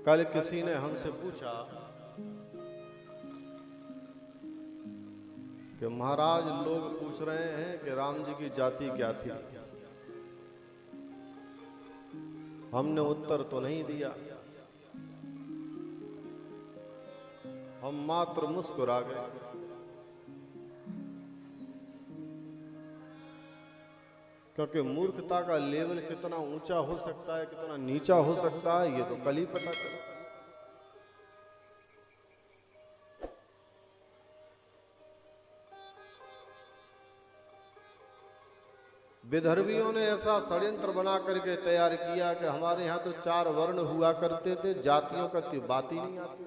कल किसी ने हमसे पूछा कि महाराज लोग पूछ रहे हैं कि राम जी की जाति क्या थी। हमने उत्तर तो नहीं दिया, हम मात्र मुस्कुरा गए। क्योंकि मूर्खता का लेवल कितना ऊंचा हो सकता है, कितना नीचा हो सकता है, ये तो कल ही पता चला। विदर्भियों ने ऐसा षड्यंत्र बना करके तैयार किया कि हमारे यहाँ तो 4 वर्ण हुआ करते थे, जातियों का तो बात ही नहीं आती।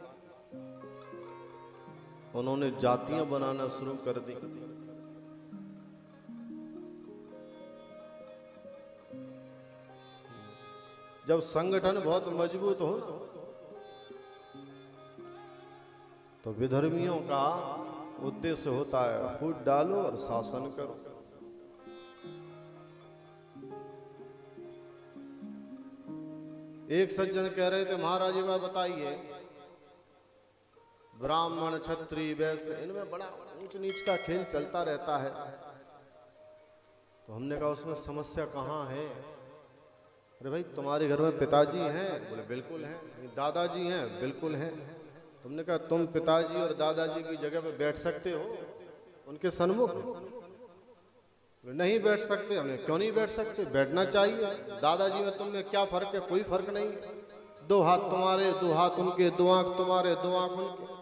उन्होंने जातियां बनाना शुरू कर दी। जब संगठन बहुत मजबूत हो तो विधर्मियों का उद्देश्य होता है फूट डालो और शासन करो। एक सज्जन कह रहे थे, महाराज जी बताइए, ब्राह्मण क्षत्रिय वैश्य इनमें बड़ा ऊंच नीच का खेल चलता रहता है। तो हमने कहा उसमें समस्या कहाँ है? अरे भाई तुम्हारे घर में पिताजी हैं? बोले बिल्कुल हैं। दादाजी हैं? बिल्कुल हैं। तुमने कहा तुम पिताजी और दादाजी की जगह पे बैठ सकते हो उनके सन्मुख? नहीं बैठ सकते। हमने क्यों नहीं बैठ सकते? बैठना चाहिए। दादाजी में तुम में क्या फर्क है? कोई फर्क नहीं। 2 हाथ तुम्हारे, 2 हाथ उनके, 2 आंख तुम्हारे, 2 आंख उनके,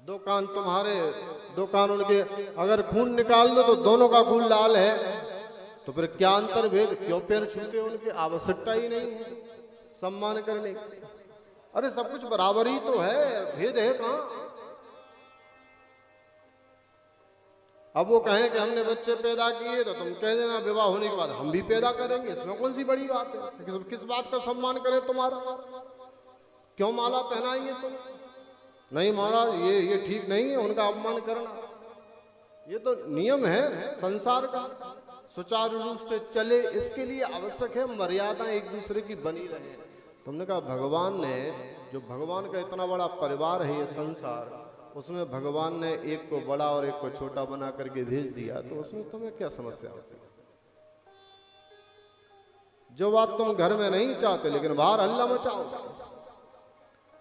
2 कान तुम्हारे, 2 कान उनके। अगर खून निकाल दो तो दोनों का खून लाल है, तो फिर क्या अंतर भेद? क्यों पैर छूते उनके? आवश्यकता ही नहीं है सम्मान करने की। अरे सब कुछ बराबर ही तो है, भेद है कहां? अब वो कहें कि हमने बच्चे पैदा किए तो तुम कह देना विवाह होने के बाद हम भी पैदा करेंगे, इसमें कौन सी बड़ी बात है? किस बात का सम्मान करें तुम्हारा? क्यों माला पहनाइए तुम? नहीं महाराज ये ठीक नहीं है, उनका अपमान करना। ये तो नियम है संसार का, सुचारू रूप से चले इसके लिए आवश्यक है मर्यादा एक दूसरे की बनी रहे। तुमने कहा भगवान ने, जो भगवान का इतना बड़ा परिवार है ये संसार, उसमें भगवान ने एक को बड़ा और एक को छोटा बना करके भेज दिया, तो उसमें तुम्हें क्या समस्या होती है? जो बात तुम घर में नहीं चाहते लेकिन बाहर हल्ला मचाओ।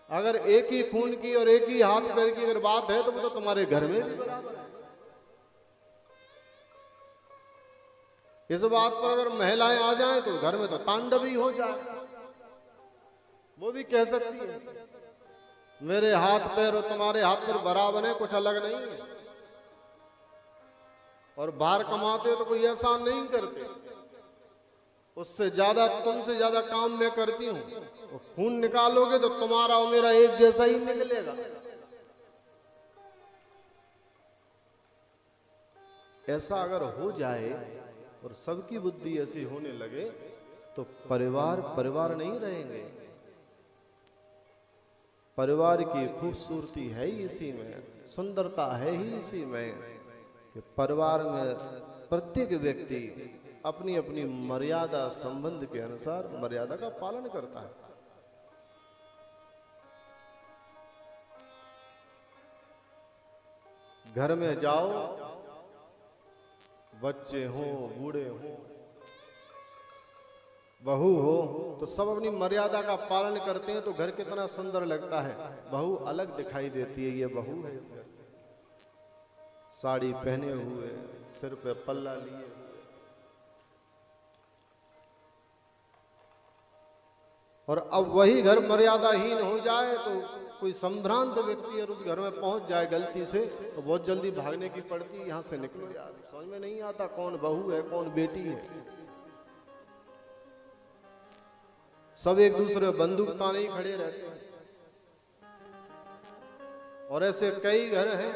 अगर एक ही खून की और एक ही हाथ पैर की अगर बात है तो वो तो तुम्हारे घर में भी बराबर है। इस बात पर अगर महिलाएं आ जाएं तो घर में तो तांडव ही हो जाए। वो भी कह सकती है मेरे हाथ पैर और तुम्हारे हाथ पैर बराबर है, कुछ अलग नहीं है। और बाहर कमाते तो कोई ऐसा नहीं करते, उससे ज्यादा तुमसे ज्यादा काम मैं करती हूं। खून निकालोगे तो तुम्हारा और मेरा एक जैसा ही निकलेगा। ऐसा अगर हो जाए और सबकी बुद्धि ऐसी होने लगे तो परिवार परिवार नहीं रहेंगे। परिवार की खूबसूरती है ही इसी में, सुंदरता है ही इसी में कि परिवार में प्रत्येक व्यक्ति अपनी अपनी मर्यादा संबंध के अनुसार मर्यादा का पालन करता है। घर में जाओ, बच्चे हो, बूढ़े हो, बहू हो, तो सब अपनी मर्यादा का पालन करते हैं तो घर कितना सुंदर लगता है। बहू अलग दिखाई देती है, ये बहू है इस घर, साड़ी पहने हुए, सिर पे पल्ला लिए। और अब वही घर मर्यादाहीन हो जाए तो कोई संभ्रांत व्यक्ति और उस घर में पहुंच जाए गलती से तो बहुत जल्दी भागने की पड़ती है, यहां से निकल जाए। समझ में नहीं आता कौन बहू है कौन बेटी है। सब एक दूसरे बंदूक ताने ही खड़े रहते हैं। और ऐसे कई घर हैं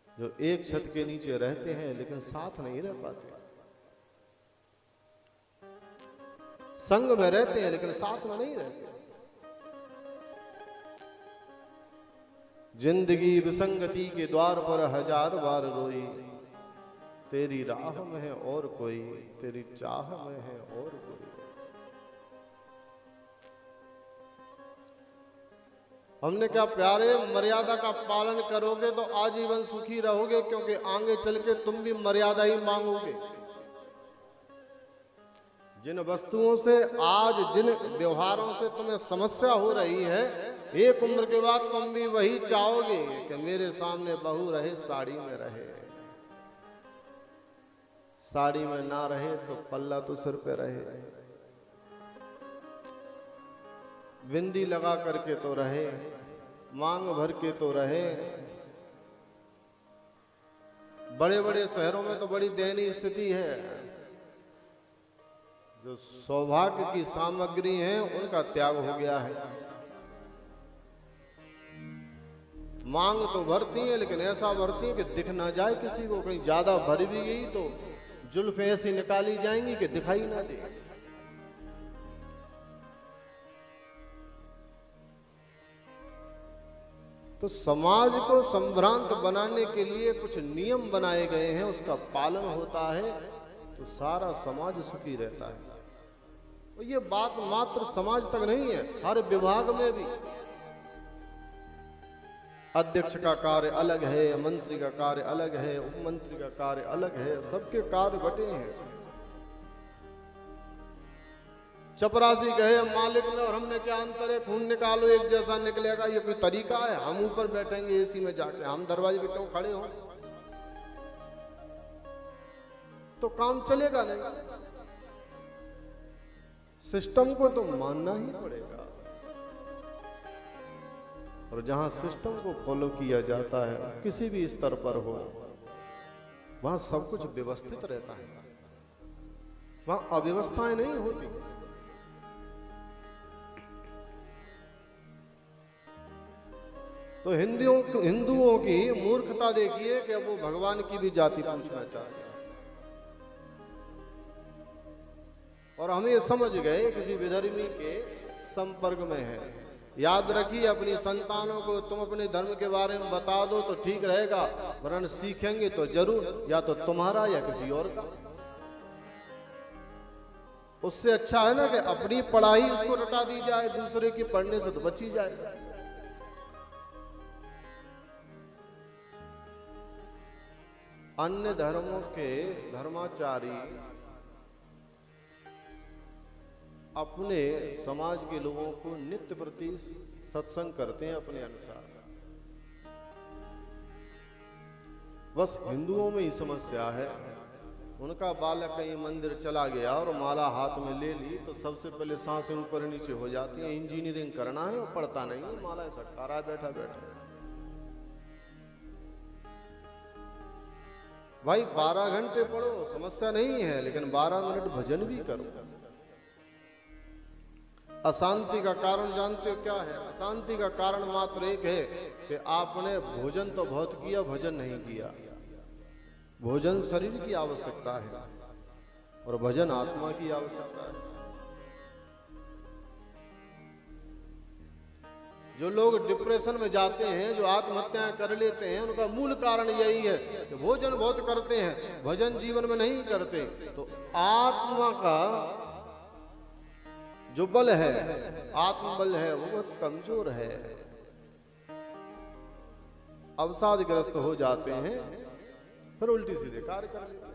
जो एक छत के नीचे रहते हैं लेकिन साथ नहीं रह पाते। संग में रहते हैं लेकिन साथ में नहीं रहते। जिंदगी विसंगति के द्वार पर 1000 बार रोई, तेरी राह में है और कोई, तेरी चाह में है और कोई। हमने क्या प्यारे, मर्यादा का पालन करोगे तो आजीवन सुखी रहोगे, क्योंकि आगे चल के तुम भी मर्यादा ही मांगोगे। जिन वस्तुओं से आज, जिन व्यवहारों से तुम्हें समस्या हो रही है, एक उम्र के बाद तुम भी वही चाहोगे कि मेरे सामने बहू रहे, साड़ी में रहे। साड़ी में ना रहे तो पल्ला तो सिर पे रहे, बिंदी लगा करके तो रहे, मांग भर के तो रहे। बड़े बड़े शहरों में तो बड़ी दयनीय स्थिति है। जो सौभाग्य की सामग्री है उनका त्याग हो गया है। मांग तो भरती है, लेकिन ऐसा भरती है कि दिख ना जाए किसी को। कहीं ज्यादा भर भी गई तो जुल्फें ऐसी निकाली जाएंगी कि दिखाई ना दे। तो समाज को संभ्रांत बनाने के लिए कुछ नियम बनाए गए हैं, उसका पालन होता है तो सारा समाज सुखी रहता है। और ये बात मात्र समाज तक नहीं है, हर विभाग में भी। अध्यक्ष का कार्य अलग है, मंत्री का कार्य अलग है, उप मंत्री का कार्य अलग है, सबके कार्य बटे हैं। चपरासी कहे मालिक में और हमने क्या अंतर है, खून निकालो एक जैसा निकलेगा, ये कोई तरीका है? हम ऊपर बैठेंगे एसी में जाके, हम दरवाजे पे क्यों खड़े हो? तो काम चलेगा नहीं। सिस्टम को तो मानना ही पड़ेगा। और जहां सिस्टम को फॉलो किया जाता है, किसी भी स्तर पर हो, वहां सब कुछ व्यवस्थित रहता है, वहां अव्यवस्थाएं नहीं होती। तो हिंदुओं की मूर्खता देखिए कि वो भगवान की भी जाति पूछना चाहते हैं। और हम ये समझ गए किसी विधर्मी के संपर्क में है। याद रखिए, अपनी संतानों को तुम अपने धर्म के बारे में बता दो तो ठीक रहेगा, वरना सीखेंगे तो जरूर या तो तुम्हारा या किसी और का। उससे अच्छा है ना कि अपनी पढ़ाई उसको रटा दी जाए, दूसरे की पढ़ने से तो बची जाए। अन्य धर्मों के धर्माचारी अपने समाज के लोगों को नित्य प्रति सत्संग करते हैं अपने अनुसार। बस हिंदुओं में ही समस्या है। उनका बालक कहीं मंदिर चला गया और माला हाथ में ले ली तो सबसे पहले सांसें ऊपर नीचे हो जाती हैं। इंजीनियरिंग करना है और पढ़ता नहीं है, माला ऐसा खा रहा बैठा बैठा। भाई 12 घंटे पढ़ो, समस्या नहीं है, लेकिन 12 मिनट भजन भी करो। अशांति का कारण जानते हो क्या है? अशांति का कारण मात्र एक है कि आपने भोजन तो बहुत किया, भजन नहीं किया। भोजन शरीर की आवश्यकता है और भजन आत्मा की आवश्यकता है। जो लोग डिप्रेशन में जाते हैं, जो आत्महत्याएं कर लेते हैं, उनका मूल कारण यही है कि भोजन बहुत करते हैं, भजन जीवन में नहीं करते। तो आत्मा का जो बल है, आत्मबल है, वो बहुत कमजोर है। अवसादग्रस्त हो जाते हैं, फिर उल्टी सीधे कार्य कर लेते हैं।